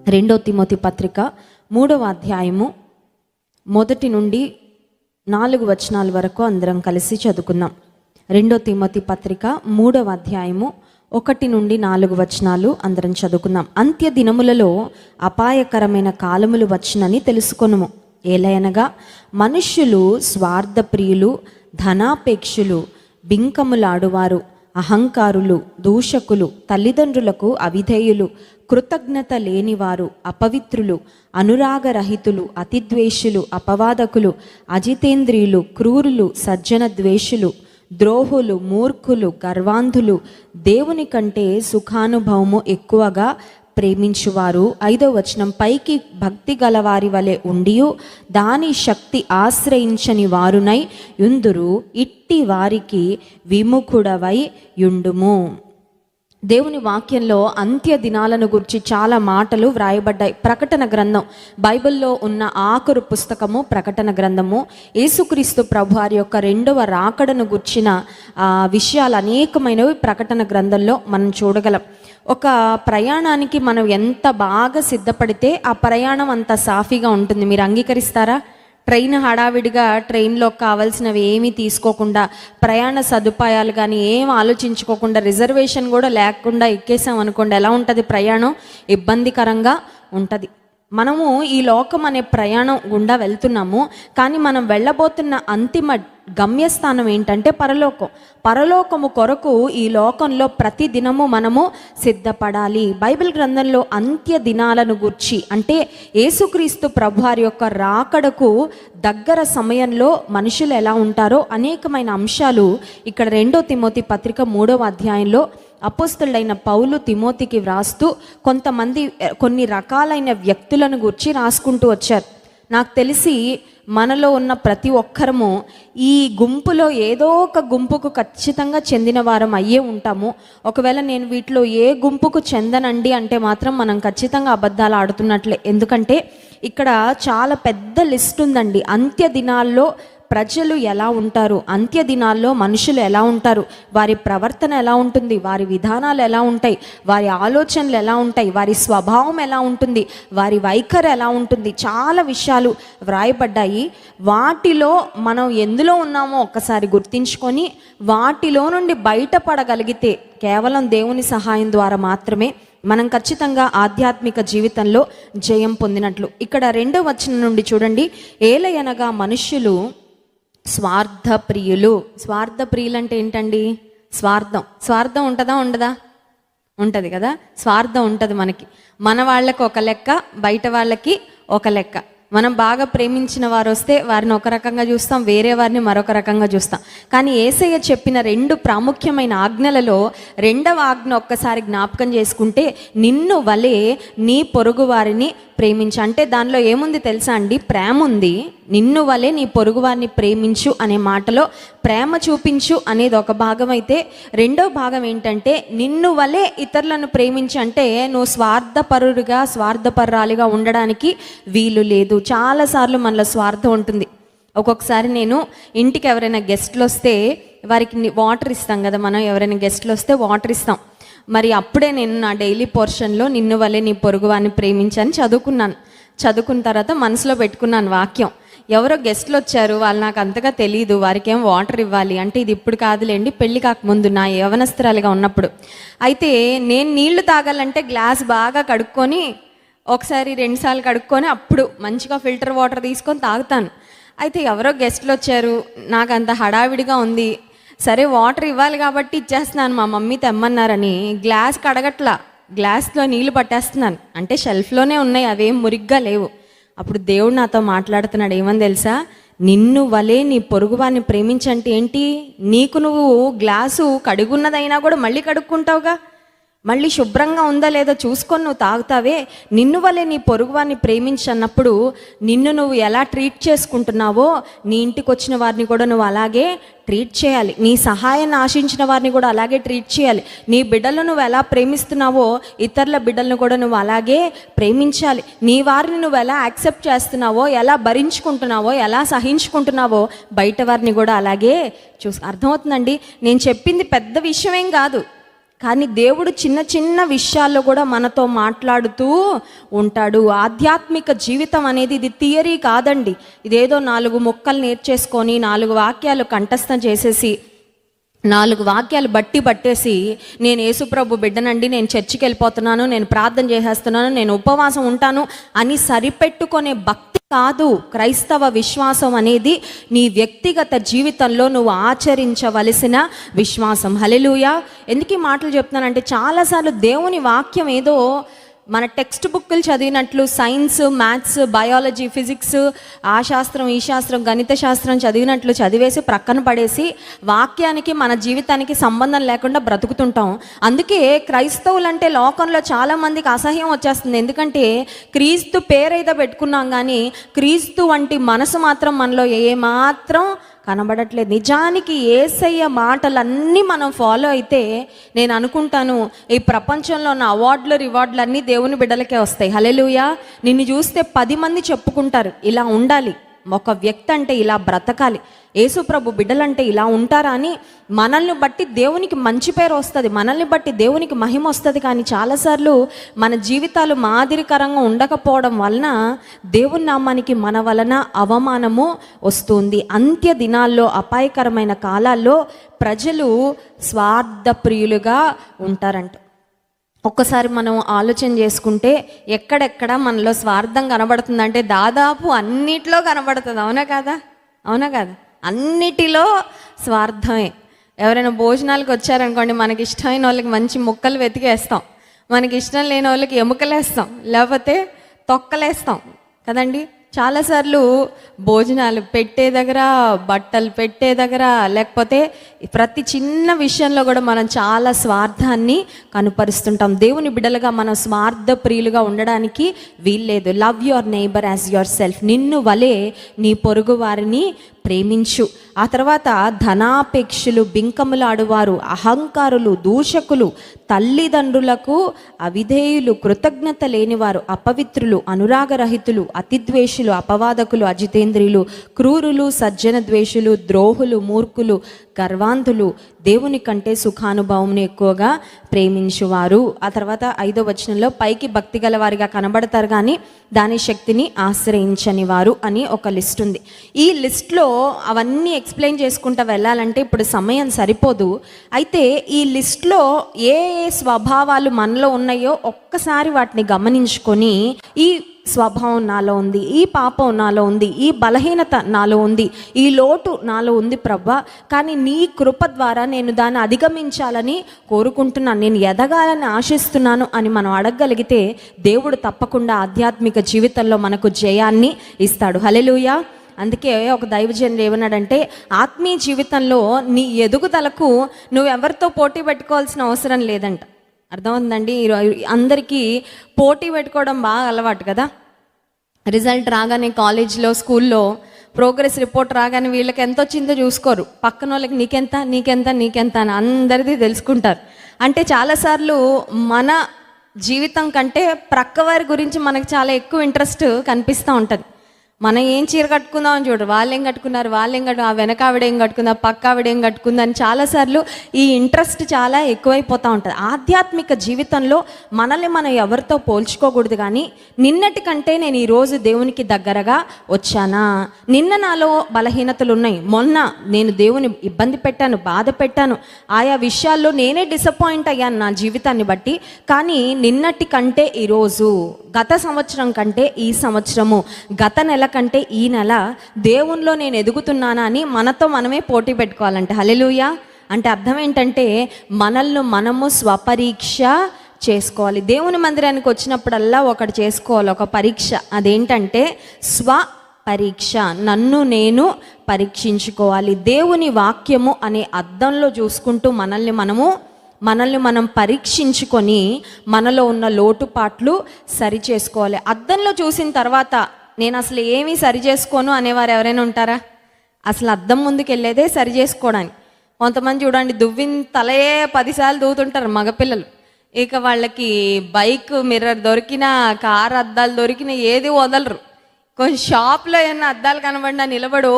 రెండో తిమోతి పత్రిక 3వ అధ్యాయము 1 నుండి 4 వచనాల వరకు అందరం కలిసి చదువుకుందాం. రెండో తిమోతి పత్రిక 3వ అధ్యాయము 1 నుండి 4 వచనాలు అందరం చదువుకుందాం. అంత్య దినములలో అపాయకరమైన కాలములు వచ్చునని తెలుసుకొనుము. ఏలయనగా మనుష్యులు స్వార్థప్రియులు, ధనాపేక్షులు, బింకములాడువారు, అహంకారులు, దూషకులు, తల్లిదండ్రులకు అవిధేయులు, కృతజ్ఞత లేనివారు, అపవిత్రులు, అనురాగరహితులు, అతిద్వేషులు, అపవాదకులు, అజితేంద్రియులు, క్రూరులు, సజ్జన ద్వేషులు, ద్రోహులు, మూర్ఖులు, గర్వాంధులు, దేవుని కంటే సుఖానుభవము ఎక్కువగా ప్రేమించువారు. 5వ వచనం, పైకి భక్తి గలవారి వలె ఉండియు దాని శక్తి ఆశ్రయించని వారునై యుందురు. ఇట్టి వారికి విముఖుడవై యుండుము. దేవుని వాక్యంలో అంత్య దినాలను గురించి చాలా మాటలు వ్రాయబడ్డాయి. ప్రకటన గ్రంథం, బైబిల్లో ఉన్న ఆఖరు పుస్తకము ప్రకటన గ్రంథము. యేసుక్రీస్తు ప్రభువారి యొక్క 2వ రాకడను గుర్చిన విషయాలు అనేకమైనవి ప్రకటన గ్రంథంలో మనం చూడగలం. ఒక ప్రయాణానికి మనం ఎంత బాగా సిద్ధపడితే ఆ ప్రయాణం అంత సాఫీగా ఉంటుంది. మీరు అంగీకరిస్తారా? ట్రైన్ హడావిడిగా ట్రైన్లో కావాల్సినవి ఏమీ తీసుకోకుండా, ప్రయాణ సదుపాయాలు కానీ ఏం ఆలోచించుకోకుండా, రిజర్వేషన్ కూడా లేకుండా ఎక్కేసాం అనుకోండి, ఎలా ఉంటుంది ప్రయాణం? ఇబ్బందికరంగా ఉంటుంది. మనము ఈ లోకం అనే ప్రయాణం గుండా వెళ్తున్నాము, కానీ మనం వెళ్ళబోతున్న అంతిమ గమ్యస్థానం ఏంటంటే పరలోకం. పరలోకము కొరకు ఈ లోకంలో ప్రతి దినము మనము సిద్ధపడాలి. బైబిల్ గ్రంథంలో అంత్య దినాలను గూర్చి, అంటే యేసుక్రీస్తు ప్రభువారి యొక్క రాకడకు దగ్గర సమయంలో మనుషులు ఎలా ఉంటారో అనేకమైన అంశాలు ఇక్కడ రెండో తిమోతి పత్రిక 3వ అధ్యాయంలో అపోస్తలుడైన పౌలు తిమోతికి వ్రాస్తూ కొన్ని రకాలైన వ్యక్తులను గురించి రాసుకుంటూ వచ్చారు. నాకు తెలిసి మనలో ఉన్న ప్రతి ఒక్కరము ఈ గుంపులో ఏదో ఒక గుంపుకు ఖచ్చితంగా చెందిన వారం అయ్యే ఉంటాము. ఒకవేళ నేను వీటిలో ఏ గుంపుకు చెందనండి అంటే మాత్రం మనం ఖచ్చితంగా అబద్ధాలు ఆడుతున్నట్లే. ఎందుకంటే ఇక్కడ చాలా పెద్ద లిస్ట్ ఉందండి. అంత్య దినాల్లో ప్రజలు ఎలా ఉంటారు, అంత్య దినాల్లో మనుషులు ఎలా ఉంటారు, వారి ప్రవర్తన ఎలా ఉంటుంది, వారి విధానాలు ఎలా ఉంటాయి, వారి ఆలోచనలు ఎలా ఉంటాయి, వారి స్వభావం ఎలా ఉంటుంది, వారి వైఖరి ఎలా ఉంటుంది, చాలా విషయాలు వ్రాయబడ్డాయి. వాటిలో మనం ఎందులో ఉన్నామో ఒక్కసారి గుర్తించుకొని వాటిలో నుండి బయటపడగలిగితే కేవలం దేవుని సహాయం ద్వారా మాత్రమే మనం ఖచ్చితంగా ఆధ్యాత్మిక జీవితంలో జయం పొందినట్లు. ఇక్కడ 2వ వచనం నుండి చూడండి, ఏలయనగా మనుష్యులు స్వార్థప్రియులు. స్వార్థప్రియులు అంటే ఏంటండి? స్వార్థం ఉంటుందా? ఉండదా? ఉంటుంది కదా. స్వార్థం ఉంటుంది మనకి. మన వాళ్ళకి ఒక లెక్క, బయట వాళ్ళకి ఒక లెక్క. మనం బాగా ప్రేమించిన వారు వస్తే వారిని ఒక రకంగా చూస్తాం, వేరే వారిని మరొక రకంగా చూస్తాం. కానీ యేసయ్య చెప్పిన 2 ప్రాముఖ్యమైన ఆజ్ఞలలో 2వ ఆజ్ఞ ఒక్కసారి జ్ఞాపకం చేసుకుంటే, నిన్ను వలే నీ పొరుగు వారిని ప్రేమించు. అంటే దానిలో ఏముంది తెలుసా అండి? ప్రేమ ఉంది. నిన్ను వలే నీ పొరుగు వారిని ప్రేమించు అనే మాటలో ప్రేమ చూపించు అనేది ఒక భాగం అయితే, 2వ భాగం ఏంటంటే నిన్ను వలే ఇతరులను ప్రేమించు. అంటే నువ్వు స్వార్థపరురాలిగా ఉండడానికి వీలు లేదు. చాలాసార్లు మనలో స్వార్థం ఉంటుంది. ఒక్కొక్కసారి నేను ఇంటికి ఎవరైనా గెస్ట్లు వస్తే వారికి వాటర్ ఇస్తాం కదా, మనం ఎవరైనా గెస్ట్లు వస్తే వాటర్ ఇస్తాం. మరి అప్పుడే నేను నా డైలీ పోర్షన్లో నిన్ను వలే నీ పొరుగువాన్ని ప్రేమించని చదువుకున్న తర్వాత మనసులో పెట్టుకున్నాను వాక్యం. ఎవరో గెస్ట్లు వచ్చారు, వాళ్ళు నాకు అంతగా తెలియదు, వారికి ఏం వాటర్ ఇవ్వాలి అంటే, ఇది ఇప్పుడు కాదులేండి, పెళ్లి కాకముందు నా యవనస్త్రాలుగా ఉన్నప్పుడు. అయితే నేను నీళ్లు తాగాలంటే గ్లాస్ బాగా కడుక్కొని, ఒకసారి 2 సార్లు కడుక్కొని అప్పుడు మంచిగా ఫిల్టర్ వాటర్ తీసుకొని తాగుతాను. అయితే ఎవరో గెస్ట్లు వచ్చారు, నాకు అంత హడావిడిగా ఉంది, సరే వాటర్ ఇవ్వాలి కాబట్టి ఇచ్చేస్తున్నాను, మా మమ్మీ తెమ్మన్నారని గ్లాస్ కడగట్లా, గ్లాస్లో నీళ్లు పట్టేస్తున్నాను. అంటే షెల్ఫ్లోనే ఉన్నాయి, అవేం మురిగ్గా లేవు. అప్పుడు దేవుడు నాతో మాట్లాడుతున్నాడు. ఏమని తెలుసా? నిన్ను వలే నీ పొరుగువారిని ప్రేమించంటే ఏంటి? నీకు నువ్వు గ్లాసు కడుగున్నదైనా కూడా మళ్ళీ కడుక్కుంటావుగా, మళ్ళీ శుభ్రంగా ఉందా లేదో చూసుకొని నువ్వు తాగుతావే. నిన్ను వలే నీ పొరుగువారిని ప్రేమించన్నప్పుడు నిన్ను నువ్వు ఎలా ట్రీట్ చేసుకుంటున్నావో నీ ఇంటికి వచ్చిన వారిని కూడా నువ్వు అలాగే ట్రీట్ చేయాలి. నీ సహాయాన్ని ఆశించిన వారిని కూడా అలాగే ట్రీట్ చేయాలి. నీ బిడ్డలను నువ్వు ఎలా ప్రేమిస్తున్నావో ఇతరుల బిడ్డలను కూడా నువ్వు అలాగే ప్రేమించాలి. నీ వారిని నువ్వు ఎలా యాక్సెప్ట్ చేస్తున్నావో, ఎలా భరించుకుంటున్నావో, ఎలా సహించుకుంటున్నావో బయట వారిని కూడా అలాగే అర్థమవుతుందండి. నేను చెప్పింది పెద్ద విషయం ఏం కాదు, కానీ దేవుడు చిన్న చిన్న విషయాల్లో కూడా మనతో మాట్లాడుతూ ఉంటాడు. ఆధ్యాత్మిక జీవితం అనేది ఇది థియరీ కాదండి. ఇదేదో 4 ముక్కలు నేర్చేసుకొని 4 వాక్యాలు కంఠస్థం చేసేసి 4 వాక్యాలు పట్టేసి నేను యేసుప్రభు బిడ్డనండి, నేను చర్చికి వెళ్ళిపోతున్నాను, నేను ప్రార్థన చేసేస్తున్నాను, నేను ఉపవాసం ఉంటాను అని సరిపెట్టుకునే భక్తి కాదు క్రైస్తవ విశ్వాసం అనేది. నీ వ్యక్తిగత జీవితంలో నువ్వు ఆచరించవలసిన విశ్వాసం. హల్లెలూయా. ఎందుకు ఈ మాటలు చెప్తున్నానంటే చాలాసార్లు దేవుని వాక్యం ఏదో మన టెక్స్ట్ బుక్లు చదివినట్లు సైన్స్, మ్యాథ్స్, బయాలజీ, ఫిజిక్స్, ఆ శాస్త్రం, ఈ శాస్త్రం, గణిత శాస్త్రం చదివినట్లు చదివేసి ప్రక్కన పడేసి వాక్యానికి మన జీవితానికి సంబంధం లేకుండా బ్రతుకుతుంటాం. అందుకే క్రైస్తవులంటే లోకంలో చాలామందికి అసహ్యం వచ్చేస్తుంది. ఎందుకంటే క్రీస్తు పేరైతే పెట్టుకున్నాం కానీ క్రీస్తు వంటి మనసు మాత్రం మనలో ఏమాత్రం కనబడట్లేదు. నిజానికి యేసయ్య మాటలన్నీ మనం ఫాలో అయితే నేను అనుకుంటాను ఈ ప్రపంచంలో ఉన్న అవార్డులు, రివార్డులు అన్నీ దేవుని బిడ్డలకే వస్తాయి. హల్లెలూయా. నిన్ను చూస్తే 10 మంది చెప్పుకుంటారు, ఇలా ఉండాలి, ఒక వ్యక్తి అంటే ఇలా బ్రతకాలి, యేసుప్రభు బిడ్డలంటే ఇలా ఉంటారా అని. మనల్ని బట్టి దేవునికి మంచి పేరు వస్తుంది, మనల్ని బట్టి దేవునికి మహిమ వస్తుంది. కానీ చాలాసార్లు మన జీవితాలు మాదిరికరంగా ఉండకపోవడం వలన దేవుని నామానికి మన వలన అవమానము వస్తుంది. అంత్య దినాల్లో, అపాయకరమైన కాలాల్లో ప్రజలు స్వార్థప్రియులుగా ఉంటారంట. ఒక్కసారి మనం ఆలోచన చేసుకుంటే ఎక్కడెక్కడ మనలో స్వార్థం కనబడుతుందంటే దాదాపు అన్నిటిలో కనబడుతుంది. అవునా కాదా? అవునా కాదా? అన్నిటిలో స్వార్థమే. ఎవరైనా భోజనాలకు వచ్చారనుకోండి, మనకి ఇష్టమైన వాళ్ళకి మంచి ముక్కలు వెతికేస్తాం, మనకి ఇష్టం లేని వాళ్ళకి ఎముకలేస్తాం, లేకపోతే తొక్కలేస్తాం కదండి. చాలాసార్లు భోజనాలు పెట్టే దగ్గర, బట్టలు పెట్టే దగ్గర, లేకపోతే ప్రతి చిన్న విషయంలో కూడా మనం చాలా స్వార్థాన్ని కనుపరుస్తుంటాం. దేవుని బిడ్డలుగా మనం స్వార్థ ప్రియులుగా ఉండడానికి వీల్లేదు. Love your neighbour as your self. నిన్ను వలే నీ పొరుగు వారిని ప్రేమించు. ఆ తర్వాత ధనాపేక్షలు, బింకములాడువారు, అహంకారులు, దూషకులు, తల్లిదండ్రులకు అవిధేయులు, కృతజ్ఞత లేనివారు, అపవిత్రులు, అనురాగరహితులు, అతిద్వేషులు, అపవాదకులు, అజితేంద్రియులు, క్రూరులు, సజ్జన ద్వేషులు, ద్రోహులు, మూర్ఖులు, గర్వాంధులు, దేవుని కంటే సుఖానుభవం ఎక్కువగా ప్రేమించువారు. ఆ తర్వాత 5వ వచనంలో పైకి భక్తి గల వారిగా కనబడతారు కానీ దాని శక్తిని ఆశ్రయించని వారు అని ఒక లిస్ట్ ఉంది. ఈ లిస్ట్లో అవన్నీ ఎక్స్ప్లెయిన్ చేసుకుంటూ వెళ్ళాలంటే ఇప్పుడు సమయం సరిపోదు. అయితే ఈ లిస్ట్లో ఏ ఏ స్వభావాలు మనలో ఉన్నాయో ఒక్కసారి వాటిని గమనించుకొని, ఈ స్వభావం నాలో ఉంది, ఈ పాపం నాలో ఉంది, ఈ బలహీనత నాలో ఉంది, ఈ లోటు నాలో ఉంది ప్రభా, కానీ నీ కృప ద్వారా నేను దాన్ని అధిగమించాలని కోరుకుంటున్నాను, నేను ఎదగాలని ఆశిస్తున్నాను అని మనం అడగగలిగితే దేవుడు తప్పకుండా ఆధ్యాత్మిక జీవితంలో మనకు జయాన్ని ఇస్తాడు. హల్లెలూయా. అందుకే ఒక దైవజనుడు ఏమన్నాడంటే, ఆత్మీయ జీవితంలో నీ ఎదుగుదలకు నువ్వెవరితో పోటీ పెట్టుకోవాల్సిన అవసరం లేదంట. అర్థమవుతుందండి? అందరికీ పోటీ పెట్టుకోవడం బాగా అలవాటు కదా. రిజల్ట్ రాగానే కాలేజీలో, స్కూల్లో ప్రోగ్రెస్ రిపోర్ట్ రాగానే వీళ్ళకి ఎంత వచ్చిందో చూసుకోరు, పక్కన వాళ్ళకి నీకెంత నీకెంత నీకెంత అని అందరిది తెలుసుకుంటారు. అంటే చాలాసార్లు మన జీవితం కంటే ప్రక్కవారి గురించి మనకు చాలా ఎక్కువ ఇంట్రెస్ట్ కనిపిస్తూ ఉంటుంది. మనం ఏం చీర కట్టుకుందాం అని చూడరు, వాళ్ళు ఏం కట్టుకున్నారు, ఆ వెనక ఆవిడ ఏం కట్టుకుందా, పక్క ఆవిడ ఏం కట్టుకుందా అని చాలాసార్లు ఈ ఇంట్రెస్ట్ చాలా ఎక్కువైపోతూ ఉంటుంది. ఆధ్యాత్మిక జీవితంలో మనల్ని మనం ఎవరితో పోల్చుకోకూడదు. కానీ నిన్నటి కంటే నేను ఈరోజు దేవునికి దగ్గరగా వచ్చానా, నిన్న నాలో బలహీనతలు ఉన్నాయి, మొన్న నేను దేవుని ఇబ్బంది పెట్టాను, బాధ పెట్టాను, ఆయా విషయాల్లో నేనే డిసప్పాయింట్ అయ్యాను నా జీవితాన్ని బట్టి. కానీ నిన్నటి కంటే ఈరోజు, గత సంవత్సరం కంటే ఈ సంవత్సరము, గత నెల కంటే ఈ నెల దేవునిలో నేను ఎదుగుతున్నానా అని మనతో మనమే పోటీ పెట్టుకోవాలంటే. హల్లెలూయా. అంటే అర్థం ఏంటంటే మనల్ని మనము స్వపరీక్ష చేసుకోవాలి. దేవుని మందిరానికి వచ్చినప్పుడల్లా ఒకటి చేసుకోవాలి, ఒక పరీక్ష. అదేంటంటే స్వపరీక్ష. నన్ను నేను పరీక్షించుకోవాలి. దేవుని వాక్యము అనే అద్దంలో చూసుకుంటూ మనల్ని మనం పరీక్షించుకొని మనలో ఉన్న లోటుపాట్లు సరి చేసుకోవాలి. అద్దంలో చూసిన తర్వాత నేను అసలు ఏమీ సరి చేసుకోను అనేవారు ఎవరైనా ఉంటారా? అసలు అద్దం ముందుకు వెళ్ళేదే సరి చేసుకోవడానికి. కొంతమంది చూడండి, దువ్విన తలే 10 సార్లు దూవుతుంటారు మగపిల్లలు. ఇక వాళ్ళకి బైక్ మిర్రర్ దొరికినా, కార్ అద్దాలు దొరికినా ఏది వదలరు. కొంచెం షాప్లో ఏమన్నా అద్దాలు కనబడినా నిలబడి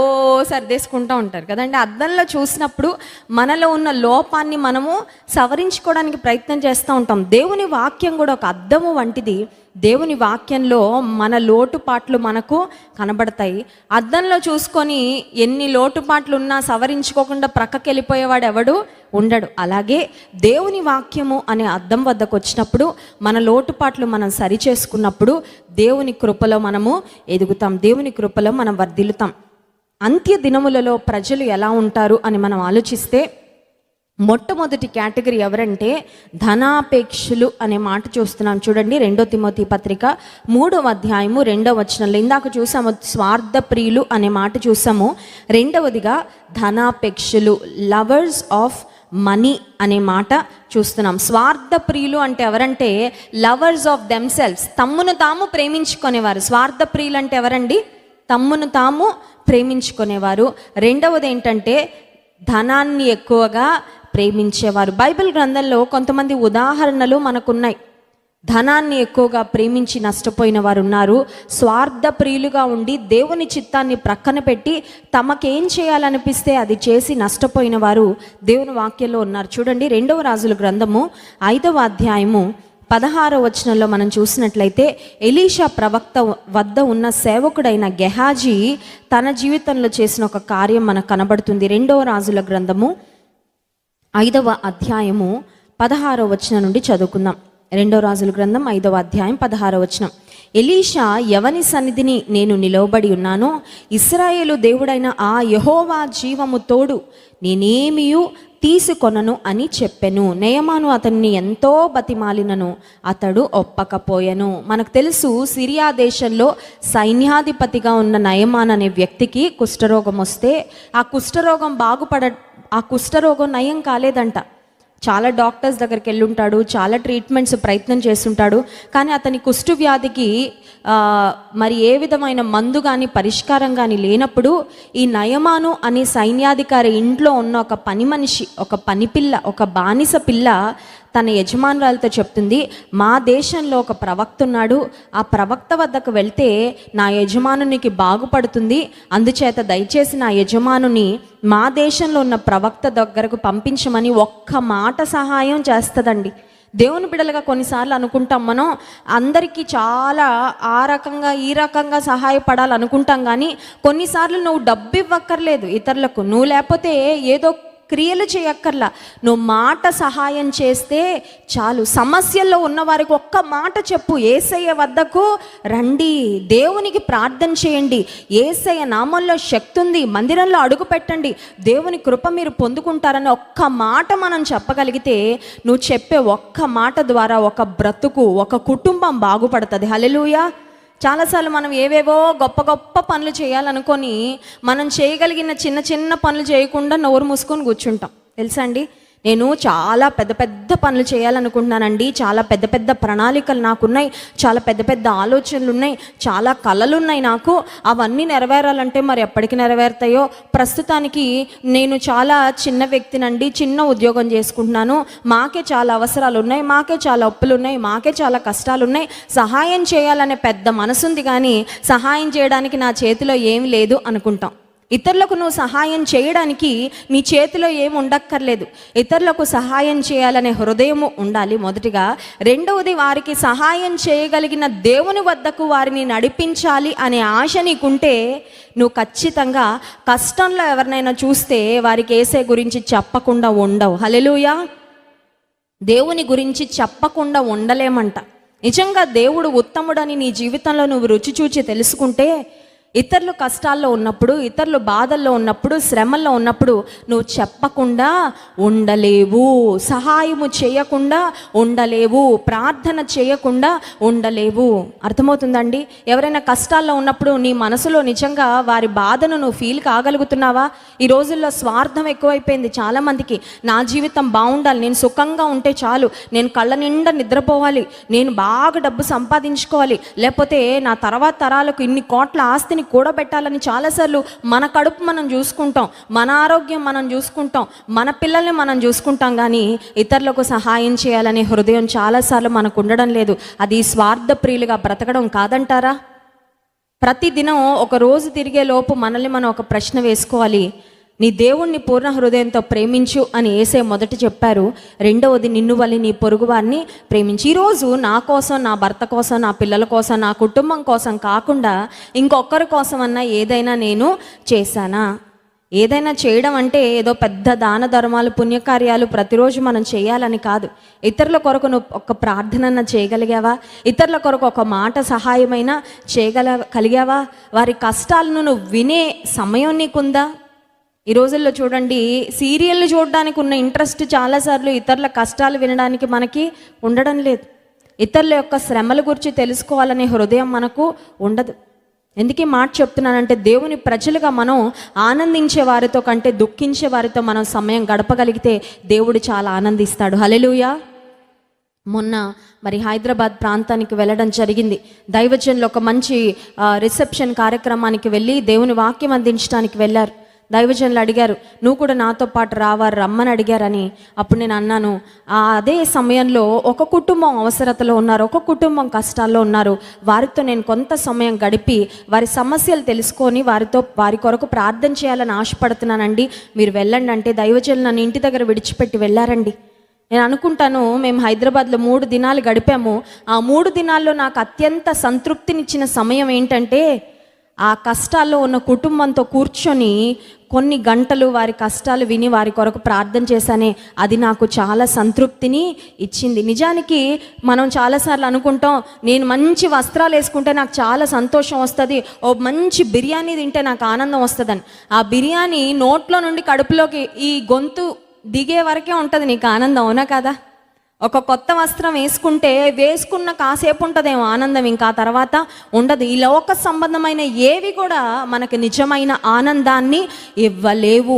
సర్దేసుకుంటూ ఉంటారు కదండి. అద్దంలో చూసినప్పుడు మనలో ఉన్న లోపాన్ని మనము సవరించుకోవడానికి ప్రయత్నం చేస్తూ ఉంటాం. దేవుని వాక్యం కూడా ఒక అద్దము వంటిది. దేవుని వాక్యంలో మన లోటుపాట్లు మనకు కనబడతాయి. అద్దంలో చూసుకొని ఎన్ని లోటుపాట్లు ఉన్నా సవరించుకోకుండా ప్రక్కకి వెళ్ళిపోయేవాడు ఎవడు ఉండడు. అలాగే దేవుని వాక్యము అనే అద్దం వద్దకు వచ్చినప్పుడు మన లోటుపాట్లు మనం సరిచేసుకున్నప్పుడు దేవుని కృపలో మనము ఎదుగుతాం, దేవుని కృపలో మనం వర్ధిల్లుతాం. అంత్య దినములలో ప్రజలు ఎలా ఉంటారు అని మనం ఆలోచిస్తే మొట్టమొదటి కేటగిరీ ఎవరంటే ధనాపేక్షులు అనే మాట చూస్తున్నాం. చూడండి 2 తిమోతి పత్రిక 3వ అధ్యాయము 2వ వచనంలో ఇందాక చూసాము స్వార్థ ప్రియులు అనే మాట చూసాము. రెండవదిగా ధనాపేక్షులు, లవర్స్ ఆఫ్ మనీ అనే మాట చూస్తున్నాం. స్వార్థ ప్రియులు అంటే ఎవరంటే లవర్స్ ఆఫ్ దెమ్సెల్వ్స్, తమ్మును తాము ప్రేమించుకునేవారు. స్వార్థ ప్రియులు అంటే ఎవరండి? తమ్మును తాము ప్రేమించుకునేవారు. రెండవది ఏంటంటే ధనాన్ని ఎక్కువగా ప్రేమించేవారు. బైబిల్ గ్రంథంలో కొంతమంది ఉదాహరణలు మనకున్నాయి. ధనాన్ని ఎక్కువగా ప్రేమించి నష్టపోయిన వారు ఉన్నారు. స్వార్థ ప్రియులుగా ఉండి దేవుని చిత్తాన్ని ప్రక్కన పెట్టి తమకేం చేయాలనిపిస్తే అది చేసి నష్టపోయిన వారు దేవుని వాక్యంలో ఉన్నారు. చూడండి 2వ రాజుల గ్రంథము 5వ అధ్యాయము 16వ వచనంలో మనం చూసినట్లయితే ఎలీషా ప్రవక్త వద్ద ఉన్న సేవకుడైన గెహాజీ తన జీవితంలో చేసిన ఒక కార్యం మనకు కనబడుతుంది. 2వ రాజుల గ్రంథము 5వ అధ్యాయము 16వ వచనం నుండి చదువుకుందాం. 2వ రాజుల గ్రంథం 5వ అధ్యాయం 16వ వచనం. ఎలీషా ఎవని సన్నిధిని నేను నిలవబడి ఉన్నానో ఇశ్రాయేలు దేవుడైన ఆ యెహోవా జీవము తోడు నేనేమియు తీసుకొనను అని చెప్పెను. నయమాను అతన్ని ఎంతో బతిమాలినను అతడు ఒప్పకపోయెను. మనకు తెలుసు సిరియా దేశంలో సైన్యాధిపతిగా ఉన్న నయమాన్ అనే వ్యక్తికి కుష్ఠరోగం వస్తే ఆ కుష్ఠరోగం నయం కాలేదంట. చాలా డాక్టర్స్ దగ్గరికి వెళ్ళుంటాడు, చాలా ట్రీట్మెంట్స్ ప్రయత్నం చేస్తుంటాడు. కానీ అతని కుష్టు వ్యాధికి మరి ఏ విధమైన మందు కానీ పరిష్కారం కానీ లేనప్పుడు ఈ నయమాను అనే సైన్యాధికారి ఇంట్లో ఉన్న ఒక పని మనిషి, ఒక పని పిల్ల, ఒక బానిస పిల్ల తన యజమానురాలతో చెప్తుంది, మా దేశంలో ఒక ప్రవక్త ఉన్నాడు, ఆ ప్రవక్త వద్దకు వెళ్తే నా యజమానునికి బాగుపడుతుంది, అందుచేత దయచేసి నా యజమానుని మా దేశంలో ఉన్న ప్రవక్త దగ్గరకు పంపించమని ఒక్క మాట సహాయం చేస్తుందండి. దేవుని బిడ్డలుగా కొన్నిసార్లు అనుకుంటాం మనం అందరికీ చాలా ఆ రకంగా ఈ రకంగా సహాయపడాలనుకుంటాం. కానీ కొన్నిసార్లు నువ్వు డబ్బు ఇవ్వక్కర్లేదు ఇతరులకు, నువ్వు లేకపోతే ఏదో క్రియలు చేయక్కర్లా, నువ్వు మాట సహాయం చేస్తే చాలు. సమస్యల్లో ఉన్న వారికి ఒక్క మాట చెప్పు, యేసయ్య వద్దకు రండి, దేవునికి ప్రార్థన చేయండి, యేసయ్య నామంలో శక్తి ఉంది, మందిరంలో అడుగు పెట్టండి, దేవుని కృప మీరు పొందుకుంటారని ఒక్క మాట మనం చెప్పగలిగితే నువ్వు చెప్పే ఒక్క మాట ద్వారా ఒక బ్రతుకు, ఒక కుటుంబం బాగుపడుతుంది. హల్లెలూయా. చాలాసార్లు మనం ఏవేవో గొప్ప గొప్ప పనులు చేయాలనుకొని మనం చేయగలిగిన చిన్న చిన్న పనులు చేయకుండా నోరు మూసుకొని కూర్చుంటాం. తెలుసా అండి, నేను చాలా పెద్ద పెద్ద పనులు చేయాలనుకుంటున్నానండి, చాలా పెద్ద పెద్ద ప్రణాళికలు నాకున్నాయి, చాలా పెద్ద పెద్ద ఆలోచనలు ఉన్నాయి, చాలా కళలు ఉన్నాయి నాకు, అవన్నీ నెరవేరాలంటే మరి ఎప్పటికి నెరవేరుతాయో, ప్రస్తుతానికి నేను చాలా చిన్న వ్యక్తినండి, చిన్న ఉద్యోగం చేసుకుంటున్నాను, మాకే చాలా అవసరాలు ఉన్నాయి, మాకే చాలా అప్పులు ఉన్నాయి, మాకే చాలా కష్టాలు ఉన్నాయి, సహాయం చేయాలనే పెద్ద మనసుంది కానీ సహాయం చేయడానికి నా చేతిలో ఏం లేదు అనుకుంటాం. ఇతరులకు నువ్వు సహాయం చేయడానికి నీ చేతిలో ఏమి ఉండక్కర్లేదు, ఇతరులకు సహాయం చేయాలనే హృదయము ఉండాలి మొదటిగా. రెండవది, వారికి సహాయం చేయగలిగిన దేవుని వద్దకు వారిని నడిపించాలి అనే ఆశ నీకుంటే నువ్వు ఖచ్చితంగా కష్టంలో ఎవరినైనా చూస్తే వారికి యేసయ్య గురించి చెప్పకుండా ఉండవు. హల్లెలూయా. దేవుని గురించి చెప్పకుండా ఉండలేమంట. నిజంగా దేవుడు ఉత్తముడని నీ జీవితంలో నువ్వు రుచి చూచి తెలుసుకుంటే ఇతరులు కష్టాల్లో ఉన్నప్పుడు, ఇతరులు బాధల్లో ఉన్నప్పుడు, శ్రమల్లో ఉన్నప్పుడు నువ్వు చెప్పకుండా ఉండలేవు, సహాయము చేయకుండా ఉండలేవు, ప్రార్థన చేయకుండా ఉండలేవు. అర్థమవుతుందండి? ఎవరైనా కష్టాల్లో ఉన్నప్పుడు నీ మనసులో నిజంగా వారి బాధను నువ్వు ఫీల్ కాగలుగుతున్నావా? ఈ రోజుల్లో స్వార్థం ఎక్కువైపోయింది చాలామందికి. నా జీవితం బాగుండాలి, నేను సుఖంగా ఉంటే చాలు, నేను కళ్ళ నిండా నిద్రపోవాలి, నేను బాగా డబ్బు సంపాదించుకోవాలి, లేకపోతే నా తర్వాత తరాలకు ఇన్ని కోట్ల ఆస్తిని కూడబెట్టాలని చాలాసార్లు మన కడుపు మనం చూసుకుంటాం, మన ఆరోగ్యం మనం చూసుకుంటాం, మన పిల్లల్ని మనం చూసుకుంటాం. కానీ ఇతరులకు సహాయం చేయాలనే హృదయం చాలాసార్లు మనకు ఉండడం లేదు. అది స్వార్థ ప్రియులుగా బ్రతకడం కాదంటారా? ప్రతిదినం ఒక రోజు తిరిగే లోపు మనల్ని మనం ఒక ప్రశ్న వేసుకోవాలి. నీ దేవుణ్ణి పూర్ణ హృదయంతో ప్రేమించు అని యేసే మొదట చెప్పారు. రెండవది, నిన్ను వలె నీ పొరుగు వారిని ప్రేమించు. ఈరోజు నా కోసం, నా భర్త కోసం, నా పిల్లల కోసం, నా కుటుంబం కోసం కాకుండా ఇంకొకరి కోసం అన్నా ఏదైనా నేను చేశానా? ఏదైనా చేయడం అంటే ఏదో పెద్ద దాన ధర్మాలు, పుణ్యకార్యాలు ప్రతిరోజు మనం చేయాలని కాదు. ఇతరుల కొరకు నువ్వు ఒక ప్రార్థన చేయగలిగావా? ఇతరుల కొరకు ఒక మాట సహాయమైనా చేయగలిగావా? వారి కష్టాలను నువ్వు వినే సమయం నీకుందా? ఈ రోజుల్లో చూడండి, సీరియళ్ళు చూడడానికి ఉన్న ఇంట్రెస్ట్ చాలాసార్లు ఇతరుల కష్టాలు వినడానికి మనకి ఉండడం లేదు. ఇతరుల యొక్క శ్రమల గురించి తెలుసుకోవాలనే హృదయం మనకు ఉండదు. ఎందుకు ఈ మాట చెప్తున్నానంటే, దేవుని ప్రజలుగా మనం ఆనందించే వారితో కంటే దుఃఖించే వారితో మనం సమయం గడపగలిగితే దేవుడు చాలా ఆనందిస్తాడు. హల్లెలూయా. మొన్న మరి హైదరాబాద్ ప్రాంతానికి వెళ్ళడం జరిగింది. దైవజనులు ఒక మంచి రిసెప్షన్ కార్యక్రమానికి వెళ్ళి దేవుని వాక్యం అందించడానికి వెళ్ళారు. దైవజనులు అడిగారు, నువ్వు కూడా నాతో పాటు రమ్మని అడిగారని. అప్పుడు నేను అన్నాను, అదే సమయంలో ఒక కుటుంబం అవసరతలో ఉన్నారు, ఒక కుటుంబం కష్టాల్లో ఉన్నారు. వారితో నేను కొంత సమయం గడిపి వారి సమస్యలు తెలుసుకొని వారి కొరకు ప్రార్థన చేయాలని ఆశపడుతున్నానండి, మీరు వెళ్ళండి అంటే దైవజనులు నన్ను ఇంటి దగ్గర విడిచిపెట్టి వెళ్ళారండి. నేను అనుకుంటాను, మేము హైదరాబాద్లో 3 దినాలు గడిపాము. ఆ 3 దినాల్లో నాకు అత్యంత సంతృప్తినిచ్చిన సమయం ఏంటంటే, ఆ కష్టాల్లో ఉన్న కుటుంబంతో కూర్చొని కొన్ని గంటలు వారి కష్టాలు విని వారి కొరకు ప్రార్థన చేశానే, అది నాకు చాలా సంతృప్తిని ఇచ్చింది. నిజానికి మనం చాలాసార్లు అనుకుంటాం, నేను మంచి వస్త్రాలు వేసుకుంటే నాకు చాలా సంతోషం వస్తుంది, ఓ మంచి బిర్యానీ తింటే నాకు ఆనందం వస్తుందని. ఆ బిర్యానీ నోట్లో నుండి కడుపులోకి ఈ గొంతు దిగే వరకే ఉంటుంది నీకు ఆనందం, అవునా కదా? ఒక కొత్త వస్త్రం వేసుకున్న కాసేపు ఉంటుందేమో ఆనందం, ఇంకా తర్వాత ఉండదు. ఈ లోక సంబంధమైన ఏవి కూడా మనకు నిజమైన ఆనందాన్ని ఇవ్వలేవు.